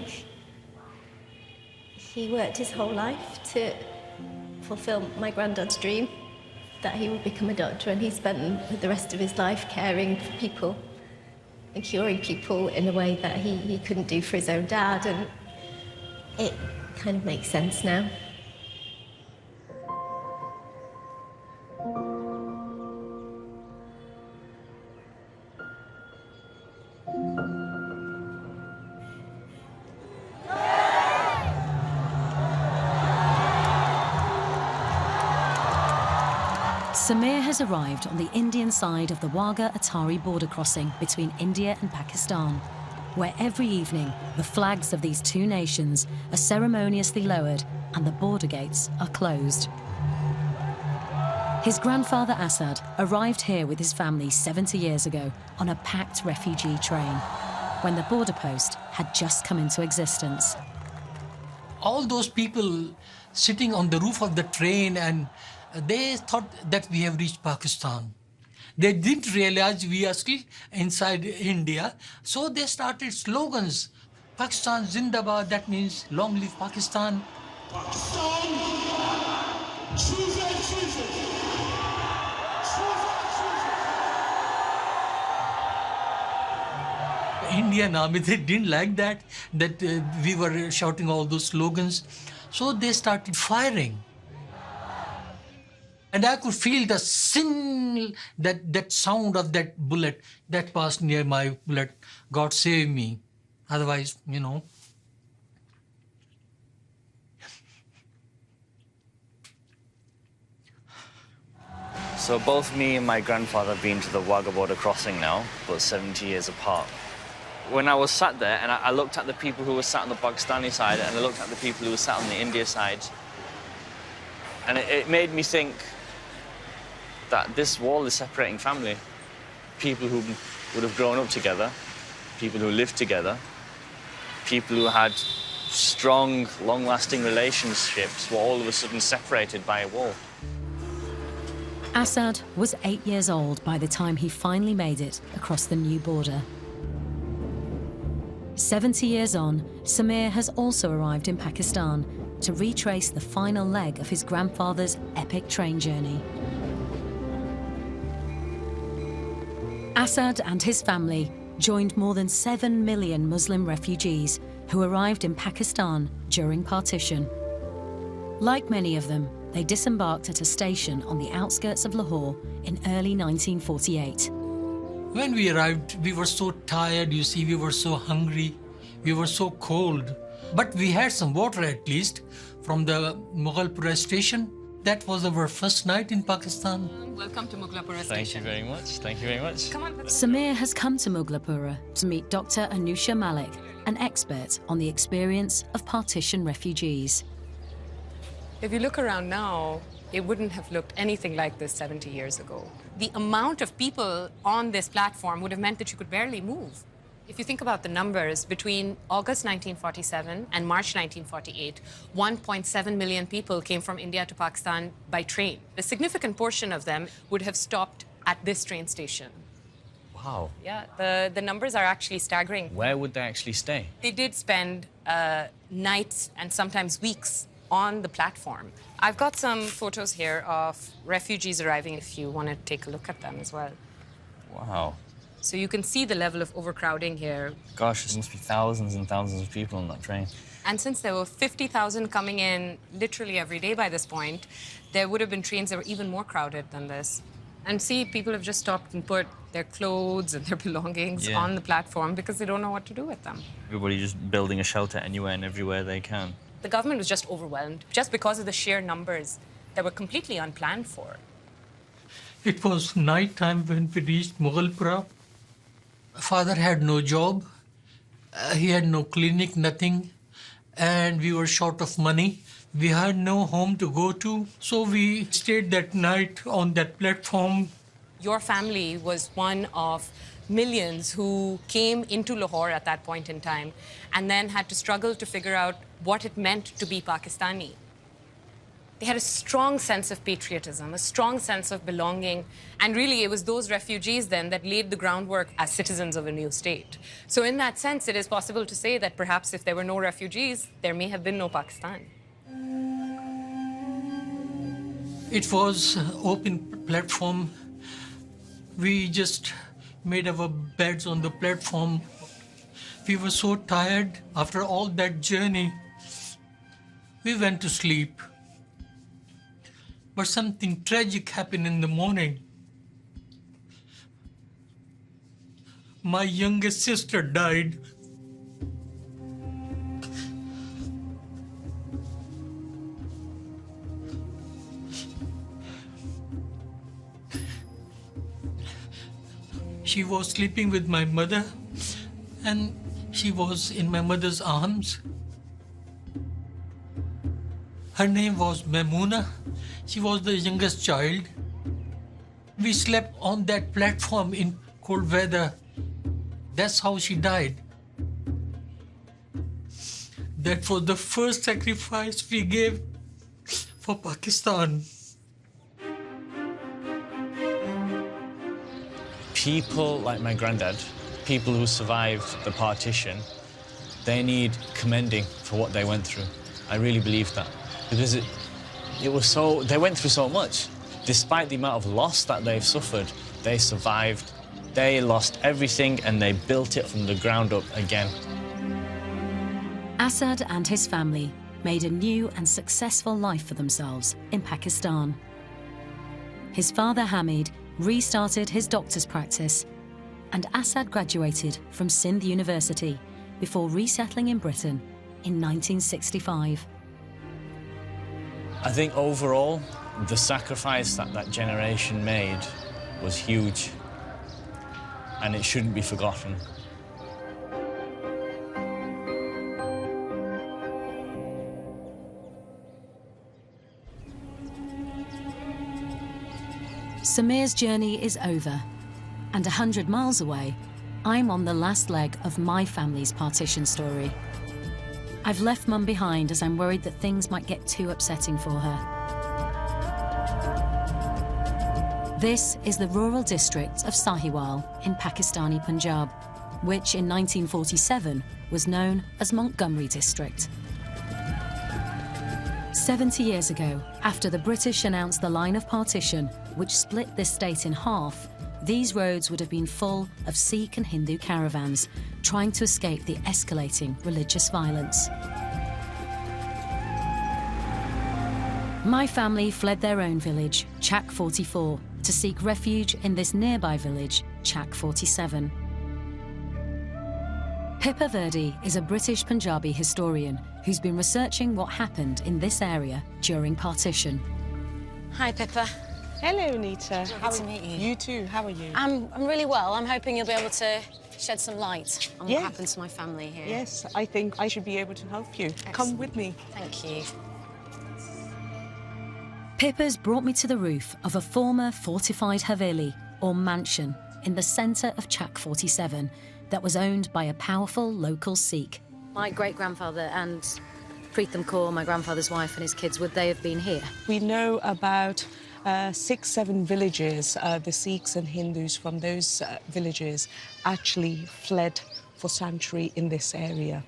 S5: he worked his whole life to fulfill my granddad's dream, that he would become a doctor, and he spent the rest of his life caring for people and curing people in a way that he couldn't do for his own dad, and it kind of makes sense now.
S1: Samir has arrived on the Indian side of the Wagah-Atari border crossing between India and Pakistan, where every evening the flags of these two nations are ceremoniously lowered and the border gates are closed. His grandfather Asad arrived here with his family 70 years ago on a packed refugee train, when the border post had just come into existence.
S2: All those people sitting on the roof of the train, and they thought that we have reached Pakistan. They didn't realize we are still inside India, so they started slogans. Pakistan Zindabad, that means long live Pakistan.
S15: Pakistan, choose it, choose it.
S2: Indian army, they didn't like that we were shouting all those slogans. So they started firing. And I could feel the sing, that sound of that bullet that passed near my bullet. God save me. Otherwise, you know.
S3: So both me and my grandfather have been to the Wagah border crossing now, but 70 years apart. When I was sat there and I looked at the people who were sat on the Pakistani side and I looked at the people who were sat on the India side, and it made me think that this wall is separating family. People who would have grown up together, people who lived together, people who had strong, long-lasting relationships were all of a sudden separated by a wall.
S1: Asad was 8 years old by the time he finally made it across the new border. 70 years on, Samir has also arrived in Pakistan to retrace the final leg of his grandfather's epic train journey. Asad and his family joined more than 7 million Muslim refugees who arrived in Pakistan during partition. Like many of them, they disembarked at a station on the outskirts of Lahore in early 1948.
S2: When we arrived, we were so tired, you see, we were so hungry, we were so cold. But we had some water at least from the Mughalpura station. That was our first night in Pakistan.
S11: Welcome to Mughalpura station.
S3: Thank you very much. Thank you very much.
S11: Come on.
S1: Samir has come to Mughalpura to meet Dr. Anusha Malik, an expert on the experience of partition refugees.
S11: If you look around now, it wouldn't have looked anything like this 70 years ago. The amount of people on this platform would have meant that you could barely move. If you think about the numbers, between August 1947 and March 1948, 1.7 million people came from India to Pakistan by train. A significant portion of them would have stopped at this train station.
S3: Wow.
S11: Yeah, the numbers are actually staggering.
S3: Where would they actually stay?
S11: They did spend nights and sometimes weeks on the platform. I've got some photos here of refugees arriving, if you want to take a look at them as well.
S3: Wow.
S11: So you can see the level of overcrowding here.
S3: Gosh, there must be thousands and thousands of people on that train.
S11: And since there were 50,000 coming in literally every day by this point, there would have been trains that were even more crowded than this. And see, people have just stopped and put their clothes and their belongings on the platform because they don't know what to do with them.
S3: Everybody just building a shelter anywhere and everywhere they can.
S11: The government was just overwhelmed, just because of the sheer numbers that were completely unplanned for.
S2: It was night time when we reached Mughalpura. Father had no job, he had no clinic, nothing, and we were short of money. We had no home to go to, so we stayed that night on that platform.
S11: Your family was one of millions who came into Lahore at that point in time and then had to struggle to figure out what it meant to be Pakistani. They had a strong sense of patriotism, a strong sense of belonging, and really it was those refugees then that laid the groundwork as citizens of a new state. So in that sense, it is possible to say that perhaps if there were no refugees, there may have been no Pakistan.
S2: It was an open platform. We just made our beds on the platform. We were so tired after all that journey. We went to sleep. But something tragic happened in the morning. My youngest sister died. She was sleeping with my mother, and she was in my mother's arms. Her name was Mamoona. She was the youngest child. We slept on that platform in cold weather. That's how she died. That was the first sacrifice we gave for Pakistan.
S3: People like my granddad, people who survived the partition, they need commending for what they went through. I really believe that. Because they went through so much. Despite the amount of loss that they've suffered, they survived. They lost everything and they built it from the ground up again.
S1: Asad and his family made a new and successful life for themselves in Pakistan. His father Hamid restarted his doctor's practice, and Asad graduated from Sindh University before resettling in Britain in 1965.
S3: I think overall, the sacrifice that that generation made was huge, and it shouldn't be forgotten.
S1: Samir's journey is over, and 100 miles away, I'm on the last leg of my family's partition story. I've left Mum behind as I'm worried that things might get too upsetting for her. This is the rural district of Sahiwal in Pakistani Punjab, which in 1947 was known as Montgomery District. 70 years ago, after the British announced the line of partition, which split this state in half, these roads would have been full of Sikh and Hindu caravans trying to escape the escalating religious violence. My family fled their own village, Chak 44, to seek refuge in this nearby village, Chak 47. Pippa Verdi is a British Punjabi historian who's been researching what happened in this area during partition. Hi, Pippa.
S16: Hello, Anita.
S1: How to meet you.
S16: You too. How are you?
S1: I'm really well. I'm hoping you'll be able to shed some light on
S16: Yes.
S1: what happened to my family here.
S16: Yes, I think I should be able to help you.
S1: Excellent.
S16: Come with me.
S1: Thank you. Pippa's brought me to the roof of a former fortified haveli, or mansion, in the centre of Chak 47 that was owned by a powerful local Sikh. My great-grandfather and Preetham Kaur, my grandfather's wife, and his kids, would they have been here?
S16: We know about 6-7 villages. The Sikhs and Hindus from those villages actually fled for sanctuary in this area.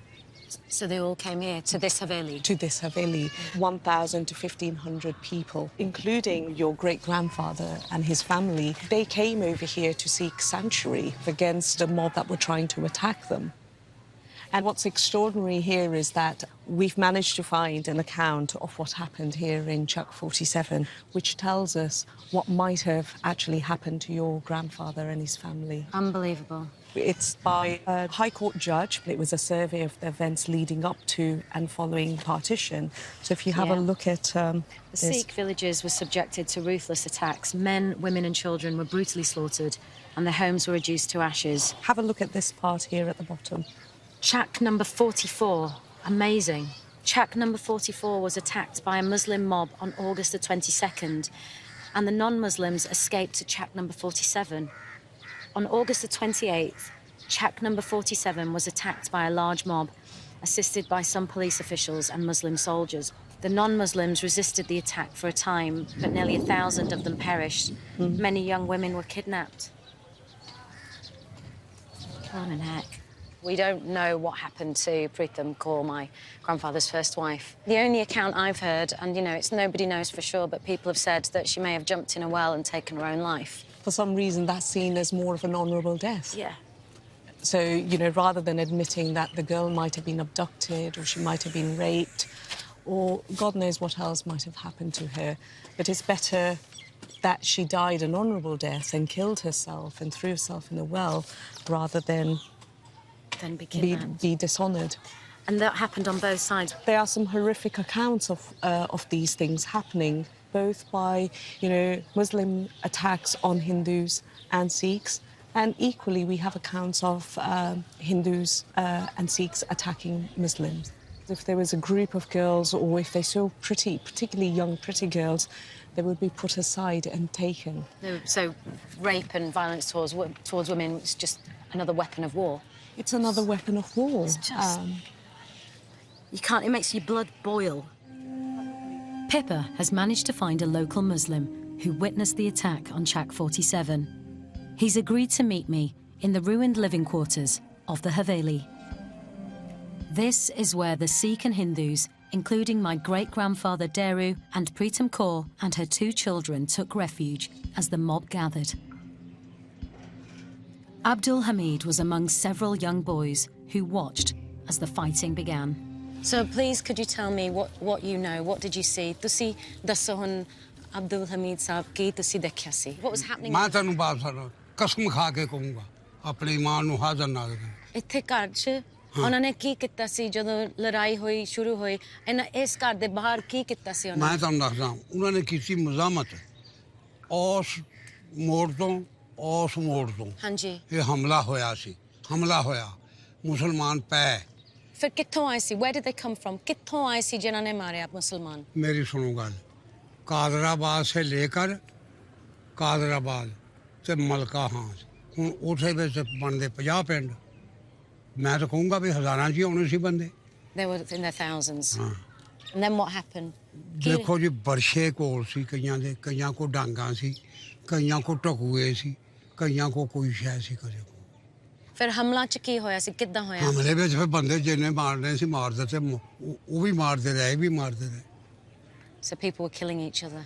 S1: So they all came here to this haveli?
S16: To this haveli. 1,000 to 1,500 people, including your great-grandfather and his family. They came over here to seek sanctuary against a mob that were trying to attack them. And what's extraordinary here is that we've managed to find an account of what happened here in Chak 47, which tells us what might have actually happened to your grandfather and his family.
S1: Unbelievable.
S16: It's by a High Court judge. It was a survey of the events leading up to and following partition. So if you have a look at
S1: The Sikh villages were subjected to ruthless attacks. Men, women and children were brutally slaughtered and their homes were reduced to ashes.
S16: Have a look at this part here at the bottom.
S1: Chak number 44. Amazing. Chak number 44 was attacked by a Muslim mob on August the 22nd, and the non-Muslims escaped to Chak number 47. On August the 28th, Chak number 47 was attacked by a large mob, assisted by some police officials and Muslim soldiers. The non-Muslims resisted the attack for a time, but nearly 1,000 of them perished. Many young women were kidnapped. Blimey heck. We don't know what happened to Preetham Kaur, my grandfather's first wife. The only account I've heard, and, you know, it's nobody knows for sure, but people have said that she may have jumped in a well and taken her own life.
S16: For some reason, that's seen as more of an honourable death.
S1: Yeah.
S16: So, you know, rather than admitting that the girl might have been abducted or she might have been raped or God knows what else might have happened to her, but it's better that she died an honourable death and killed herself and threw herself in a well rather than be dishonoured.
S1: And that happened on both sides?
S16: There are some horrific accounts of these things happening, both by, you know, Muslim attacks on Hindus and Sikhs, And equally, we have accounts of Hindus and Sikhs attacking Muslims. If there was a group of girls, or if they saw pretty, particularly young, pretty girls, they would be put aside and taken.
S1: So rape and violence towards women is just another weapon of war?
S16: It's another weapon of war.
S1: It's just... you can't... It makes your blood boil. Pippa has managed to find a local Muslim who witnessed the attack on Chak 47. He's agreed to meet me in the ruined living quarters of the Haveli. This is where the Sikh and Hindus, including my great-grandfather Deru and Pritam Kaur and her 2 children, took refuge as the mob gathered. Abdul Hamid was among several young boys who watched as the fighting began. So please, could you tell me what you know? What did you see? Tusi dasso hun Abdul Hamid sahab ki tusi dekhya si. What was happening?
S17: मैं तनु बात करूँ कसम खा के कहूँगा अपनी माँ नु हाज़र ना करें
S1: ਇੱਥੇ ਘਰ 'ਚ ਉਹਨਾਂ ਨੇ ਕੀ ਕੀਤਾ ਸੀ ਜਦੋਂ ਲੜਾਈ ਹੋਈ ਸ਼ੁਰੂ ਹੋਈ ਇਹਨਾਂ ਇਸ ਘਰ ਦੇ ਬਾਹਰ ਕੀ ਕੀਤਾ ਸੀ ਉਹਨਾਂ
S17: मैं तनु दसदा उन्होंने की मज़ामत उस मोड़ तो उस मोड़ तो
S1: ਹਾਂਜੀ
S17: ये हमला होया सी हमला होया मुसलमान पै
S1: ਫਿਰ ਕਿੱਥੋਂ ਆਏ ਸੀ where did they come from ਕਿੱਥੋਂ ਆਏ ਸੀ ਜਿਨ੍ਹਾਂ ਨੇ ਮਾਰਿਆ ਮੁਸਲਮਾਨ
S17: मेरी सुनो गल कादराबाद से लेकर कादराबाद ते मलका हांस हुण उथे विच बनदे 50 पिंड मैं तो कहूँगा भी हज़ारां च होने सी बंदे
S1: they were in their thousands and then what happened
S17: देखो जी बरशे कोल सी कईयां को डांगा सी कईयां को टकूए सी कईयां को कोई शै सी कदे
S1: ਫਿਰ ਹਮਲਾ ਚ ਕੀ ਹੋਇਆ ਸੀ ਕਿੱਦਾਂ ਹੋਇਆ
S17: हमले ਵਿੱਚ ਫਿਰ ਬੰਦੇ ਜਿੰਨੇ ਮਾਰਨੇ ਸੀ ਮਾਰ ਦਿੱਤੇ ਉਹ ਵੀ ਮਾਰਦੇ ਰਹੇ ਵੀ ਮਾਰਦੇ ਰਹੇ
S1: so people were killing each other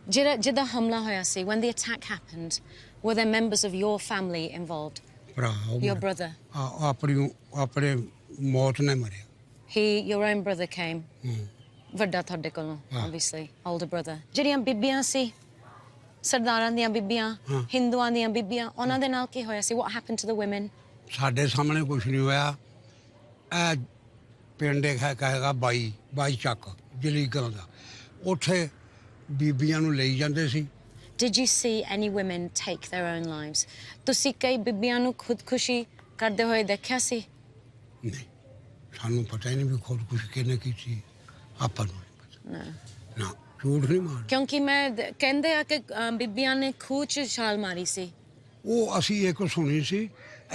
S1: ਜਿੱਦਾਂ ਹਮਲਾ ਹੋਇਆ ਸੀ when the attack happened were there members of your family involved
S17: ਭਰਾ
S1: your brother
S17: ਆਪਣੇ ਮੌਤ ਨੇ ਮਰਿਆ
S1: your own brother came ਵੱਡਾ ਤੁਹਾਡੇ ਕੋਲੋਂ obviously older brother ਜਿਹੜੀਆਂ ਬੀਬੀਆਂ ਸੀ ਸਰਦਾਰਾਂ ਦੀਆਂ ਬੀਬੀਆਂ ਹਿੰਦੂਆਂ ਦੀਆਂ ਬੀਬੀਆਂ ਉਹਨਾਂ ਦੇ ਨਾਲ ਕੀ ਹੋਇਆ ਸੀ what happened to the women
S17: ਸਾਡੇ ਸਾਹਮਣੇ ਕੁਝ ਨਹੀਂ ਹੋਇਆ ਇਹ ਪਿੰਡ ਕਹੇਗਾ 22 ਚੱਕ ਜਲੀਗਾਂ ਦਾ ਉੱਥੇ ਬੀਬੀਆਂ ਨੂੰ ਲਈ ਜਾਂਦੇ ਸੀ
S1: Did you see any women take their own lives? ਤੁਸੀਂ ਕਈ ਬੀਬੀਆਂ ਨੂੰ ਖੁਦਕੁਸ਼ੀ ਕਰਦੇ ਹੋਏ ਦੇਖਿਆ ਸੀ
S17: ਨਹੀਂ ਸਾਨੂੰ ਪਤਾ ਹੀ ਨਹੀਂ ਵੀ ਖੁਦਕੁਸ਼ੀ ਕਿਹਨੇ ਕੀਤੀ ਆਪਾਂ ਨੂੰ ਨਹੀਂ ਪਤਾ ਨਾ ਝੂਠ ਨਹੀਂ ਮਾਰ
S1: ਕਿਉਂਕਿ ਮੈਂ ਕਹਿੰਦੇ ਆ ਕਿ ਬੀਬੀਆਂ ਨੇ ਖੂਹ 'ਚ ਛਾਲ ਮਾਰੀ ਸੀ
S17: ਉਹ ਅਸੀਂ ਇੱਕ ਸੁਣੀ ਸੀ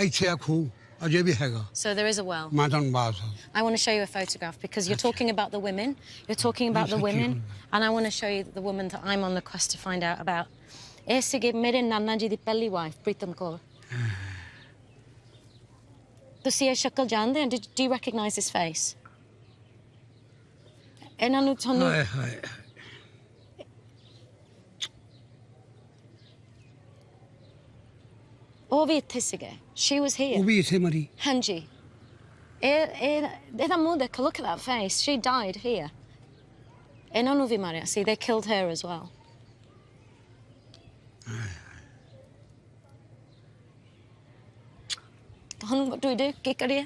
S17: ਇੱਥੇ ਆ ਖੂਹ ਅਜੇ ਵੀ ਹੈਗਾ
S1: So there is a well.
S17: ਮੈਂ ਤੁਹਾਨੂੰ ਬਾਤ
S1: I want to show you a photograph because you're talking about the women, you're talking about the women, and I want to show you the woman that I'm on the quest to find out about. ਇਹ ਸੀਗੇ ਮੇਰੇ ਨਾਨਾ ਜੀ ਦੀ ਪਹਿਲੀ wife Pritam Kaur ਤੁਸੀਂ ਇਹ ਸ਼ਕਲ ਜਾਣਦੇ ਹੋ do you recognize his face ਇਹਨਾਂ ਨੂੰ ਤੁਹਾਨੂੰ
S17: ਹਾਏ
S1: ਉਹ ਵੀ ਇੱਥੇ ਸੀਗੇ she was here
S17: ਉਹ ਵੀ ਇੱਥੇ ਮਰੀ
S1: ਹਾਂਜੀ ਇਹਦਾ ਮੂੰਹ ਦੇਖੋ look at that face she died here ਇਹਨਾਂ ਨੂੰ ਵੀ ਮਾਰਿਆ ਸੀ they killed her as well ਹੁਣ what do we do ਕੀ ਕਰੀਏ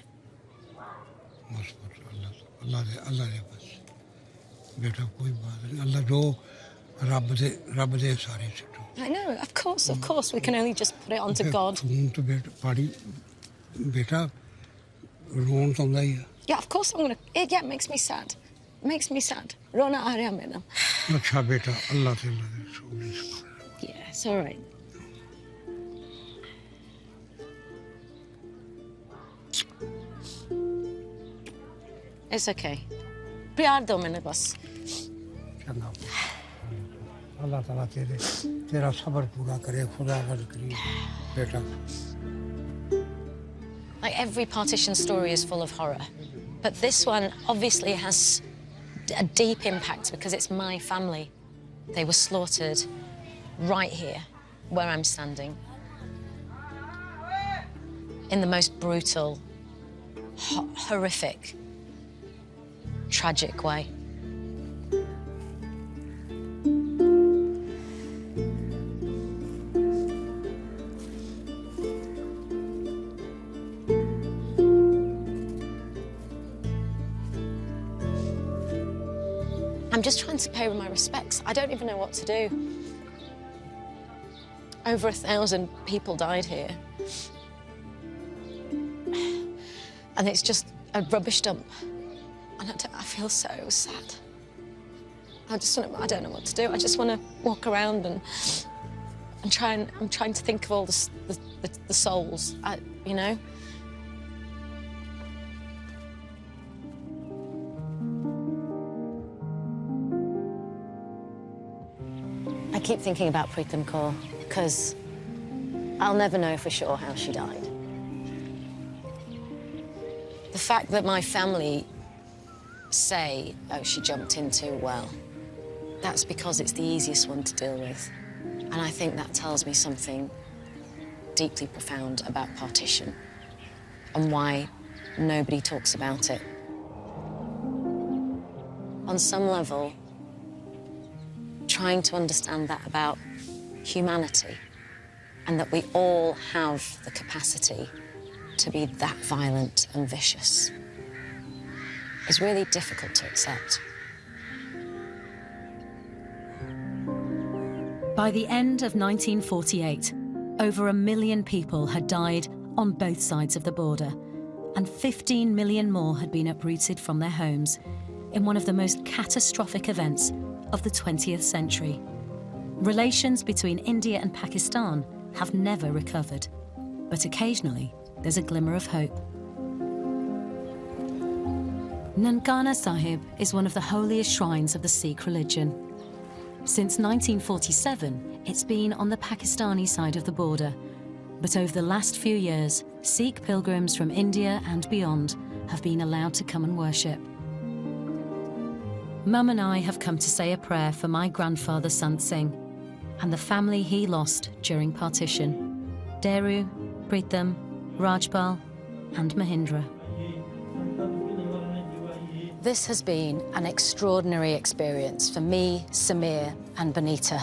S17: ਅੱਲਾ ਦੇ ਬਸ ਬੇਟਾ ਕੋਈ ਬਾਤ ਨਹੀਂ ਅੱਲਾ ਜੋ ਰੱਬ ਦੇ ਸਾਰੇ ਸਿੱਟੋ
S1: I know, of course, we can only just put it onto God.
S17: तो बेटा रोन तो ही है
S1: Yeah, of course I'm gonna. Yeah, it makes me sad. Rona aa raha maina.
S17: अच्छा बेटा अल्लाह से
S1: Yeah, it's all right. It's okay. प्यार दो मैंने बस.
S17: चंगा अल्लाह ताला तेरा सब्र पूरा करे खुदा गल करी बेटा
S1: Like every partition story is full of horror, but this one obviously has a deep impact because it's my family. They were slaughtered right here, where I'm standing, in the most brutal, horrific, tragic way. I'm just trying to pay my respects. I don't even know what to do. Over 1,000 people died here. And it's just a rubbish dump. And I feel so sad. I don't know what to do. I just want to walk around and I'm trying to think of all the souls, you know? I keep thinking about Pritam Kaur because I'll never know for sure how she died. The fact that my family say, oh, she jumped into a well, that's because it's the easiest one to deal with. And I think that tells me something deeply profound about partition and why nobody talks about it. On some level, trying to understand that about humanity and that we all have the capacity to be that violent and vicious is really difficult to accept.
S18: By the end of 1948, over 1 million people had died on both sides of the border, and 15 million more had been uprooted from their homes in one of the most catastrophic events of the 20th century. Relations between India and Pakistan have never recovered, but occasionally there's a glimmer of hope. Nankana Sahib is one of the holiest shrines of the Sikh religion. Since 1947, it's been on the Pakistani side of the border, but over the last few years, Sikh pilgrims from India and beyond have been allowed to come and worship. Mum and I have come to say a prayer for my grandfather Sant Singh and the family he lost during partition: Deru, Pritam, Rajpal and Mahindra.
S1: This has been an extraordinary experience for me, Samir and Binita.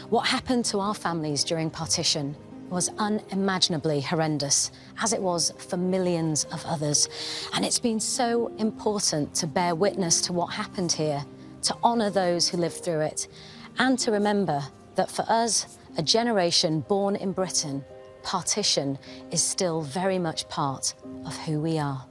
S1: What happened to our families during partition was unimaginably horrendous, as it was for millions of others. And it's been so important to bear witness to what happened here, to honour those who lived through it, and to remember that for us, a generation born in Britain, partition is still very much part of who we are.